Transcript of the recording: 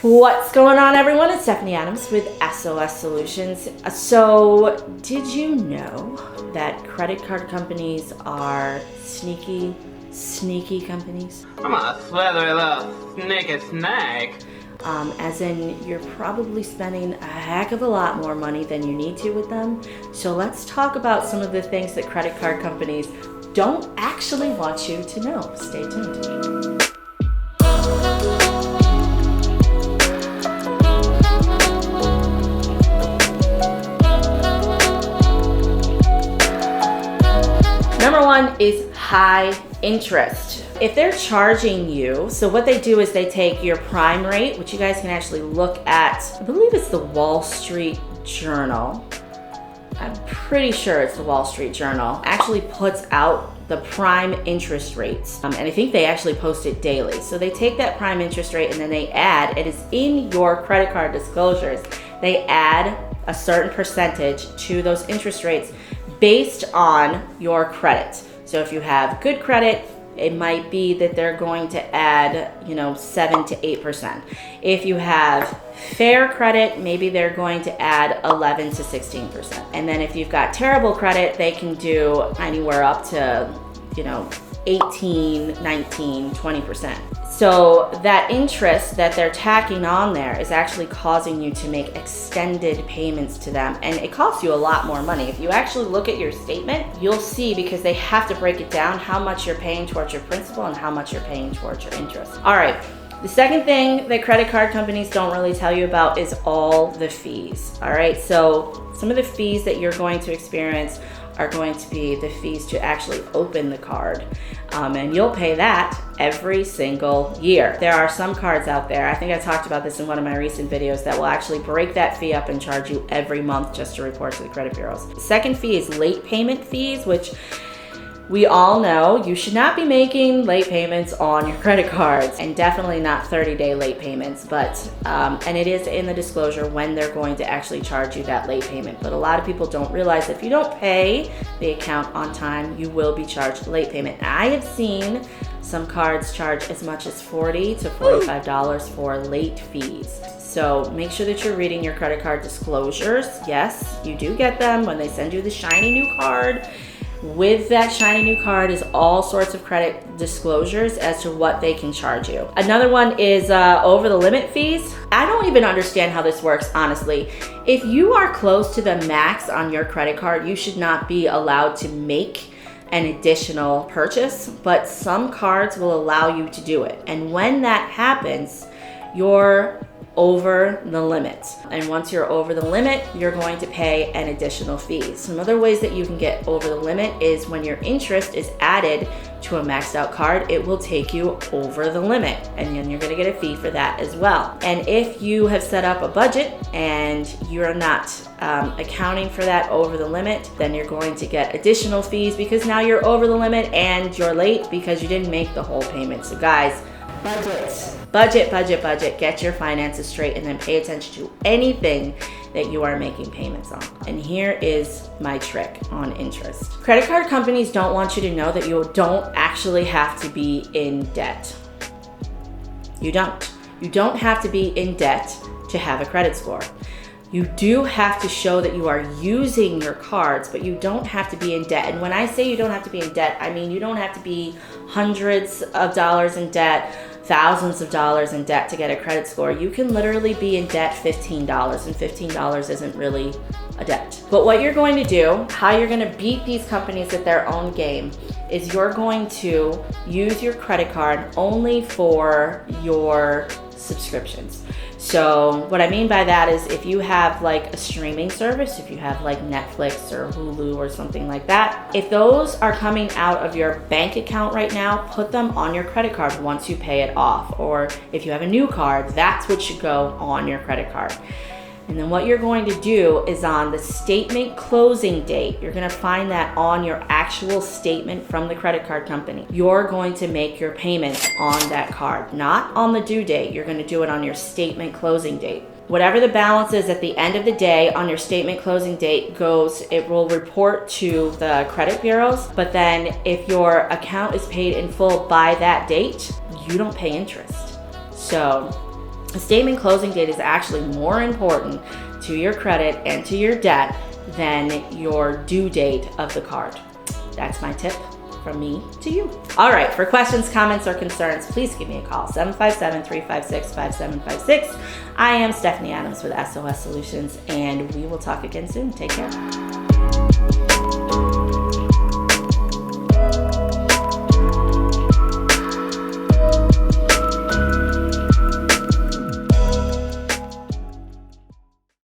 What's going on, everyone? It's Stephanie Adams with SOS Solutions. So, did you know that credit card companies are sneaky companies? I'm a slithery little sneaky snake. As in, you're probably spending a heck of a lot more money than you need to with them. So let's talk about some of the things that credit card companies don't actually want you to know. Stay tuned. Number one is high interest. If they're charging you, so what they do is they take your prime rate, which you guys can actually look at, I believe it's the Wall Street Journal. I'm pretty sure it's the Wall Street Journal, actually puts out the prime interest rates. And I think they actually post it daily. So they take that prime interest rate and then they add, it is in your credit card disclosures, they add a certain percentage to those interest rates based on your credit. So if you have good credit, it might be that they're going to add, 7 to 8%. If you have fair credit, maybe they're going to add 11 to 16%. And then if you've got terrible credit, they can do anywhere up to, 18, 19, 20%. So that interest that they're tacking on there is actually causing you to make extended payments to them, and it costs you a lot more money. If you actually look at your statement, you'll see, because they have to break it down, how much you're paying towards your principal and how much you're paying towards your interest. All right, the second thing that credit card companies don't really tell you about is all the fees. All right, so some of the fees that you're going to experience are going to be the fees to actually open the card. And you'll pay that every single year. There are some cards out there, I think I talked about this in one of my recent videos, that will actually break that fee up and charge you every month just to report to the credit bureaus. The second fee is late payment fees, which we all know you should not be making late payments on your credit cards, and definitely not 30-day late payments, but and it is in the disclosure when they're going to actually charge you that late payment. But a lot of people don't realize that if you don't pay the account on time, you will be charged late payment. I have seen some cards charge as much as $40 to $45 for late fees. So make sure that you're reading your credit card disclosures. Yes, you do get them when they send you the shiny new card. With that shiny new card is all sorts of credit disclosures as to what they can charge you. Another one is over the limit fees. I don't even understand how this works, honestly. If you are close to the max on your credit card, you should not be allowed to make an additional purchase, but some cards will allow you to do it. And when that happens, you're over the limit. And once you're over the limit, you're going to pay an additional fee. Some other ways that you can get over the limit is when your interest is added to a maxed out card, it will take you over the limit, and then you're going to get a fee for that as well. And if you have set up a budget and you're not accounting for that over the limit, then you're going to get additional fees because now you're over the limit and you're late because you didn't make the whole payment. So guys, budget. Get your finances straight and then pay attention to anything that you are making payments on. And here is my trick on interest. Credit card companies don't want you to know that you don't actually have to be in debt. You don't. You don't have to be in debt to have a credit score. You do have to show that you are using your cards, but you don't have to be in debt. And when I say you don't have to be in debt, I mean you don't have to be hundreds of dollars in debt, thousands of dollars in debt to get a credit score. You can literally be in debt $15, and $15 isn't really a debt. But what you're going to do, how you're going to beat these companies at their own game, is you're going to use your credit card only for your subscriptions. So what I mean by that is if you have like a streaming service, if you have like Netflix or Hulu or something like that, if those are coming out of your bank account right now, put them on your credit card once you pay it off. Or if you have a new card, that's what should go on your credit card. And then what you're going to do is on the statement closing date, you're going to find that on your actual statement from the credit card company. You're going to make your payments on that card, not on the due date. You're going to do it on your statement closing date. Whatever the balance is at the end of the day on your statement closing date goes, it will report to the credit bureaus. But then if your account is paid in full by that date, you don't pay interest. So The statement closing date is actually more important to your credit and to your debt than your due date of the card. That's my tip from me to you. All right, for questions, comments, or concerns, please give me a call, 757-356-5756. I am Stephanie Adams with SOS Solutions, and we will talk again soon. Take care.